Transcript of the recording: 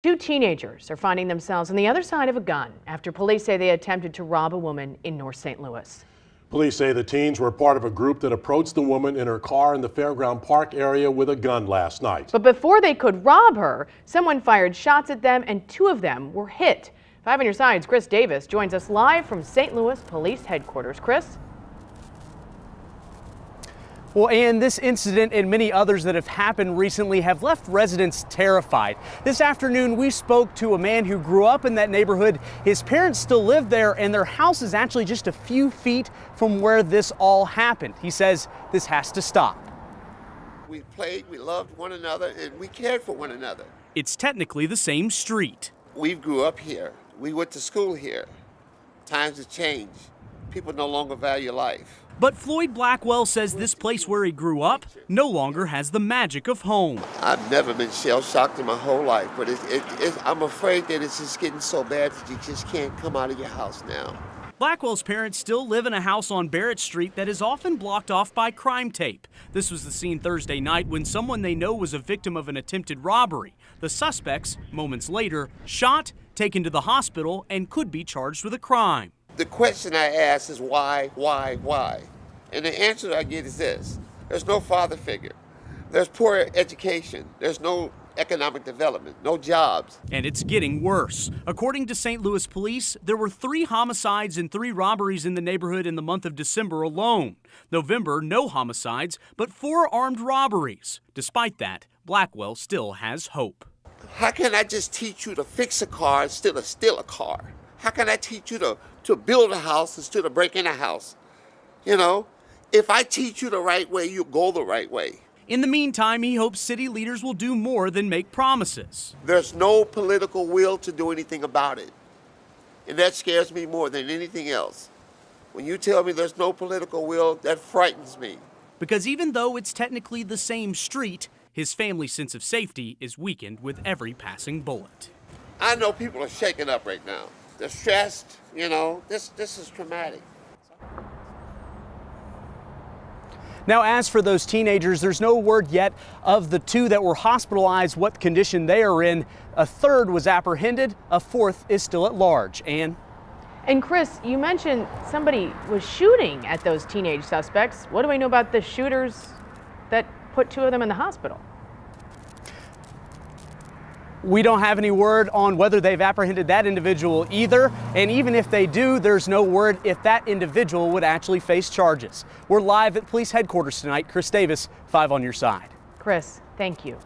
Two teenagers are finding themselves on the other side of a gun after police say they attempted to rob a woman in North St. Louis. Police say the teens were part of a group that approached the woman in her car in the Fairground Park area with a gun last night. But before they could rob her, someone fired shots at them and two of them were hit. 5 on your side's Chris Davis joins us live from St. Louis Police Headquarters. Chris? Well, and this incident and many others that have happened recently have left residents terrified. This afternoon, we spoke to a man who grew up in that neighborhood. His parents still live there, and their house is actually just a few feet from where this all happened. He says this has to stop. We played, we loved one another, and we cared for one another. It's technically the same street. We grew up here. We went to school here. Times have changed. People no longer value life. But Floyd Blackwell says this place where he grew up no longer has the magic of home. I've never been shell-shocked in my whole life, but I'm afraid that it's just getting so bad that you just can't come out of your house now. Blackwell's parents still live in a house on Barrett Street that is often blocked off by crime tape. This was the scene Thursday night when someone they know was a victim of an attempted robbery. The suspects, moments later, shot, taken to the hospital, and could be charged with a crime. The question I ask is why? And the answer I get is this. There's no father figure. There's poor education. There's no economic development, no jobs. And it's getting worse. According to St. Louis police, there were 3 homicides and 3 robberies in the neighborhood in the month of December alone. November, no homicides, but 4 armed robberies. Despite that, Blackwell still has hope. How can I just teach you to fix a car instead of steal a car? How can I teach you to build a house instead of breaking a house? You know, if I teach you the right way, you'll go the right way. In the meantime, he hopes city leaders will do more than make promises. There's no political will to do anything about it. And that scares me more than anything else. When you tell me there's no political will, that frightens me. Because even though it's technically the same street, his family's sense of safety is weakened with every passing bullet. I know people are shaken up right now. They're stressed, you know, this is traumatic. Now, as for those teenagers, there's no word yet of the 2 that were hospitalized, what condition they are in. A 3rd was apprehended, a 4th is still at large. And Chris, you mentioned somebody was shooting at those teenage suspects. What do we know about the shooters that put 2 of them in the hospital? We don't have any word on whether they've apprehended that individual either. And even if they do, there's no word if that individual would actually face charges. We're live at police headquarters tonight. Chris Davis, 5 on your side. Chris, thank you.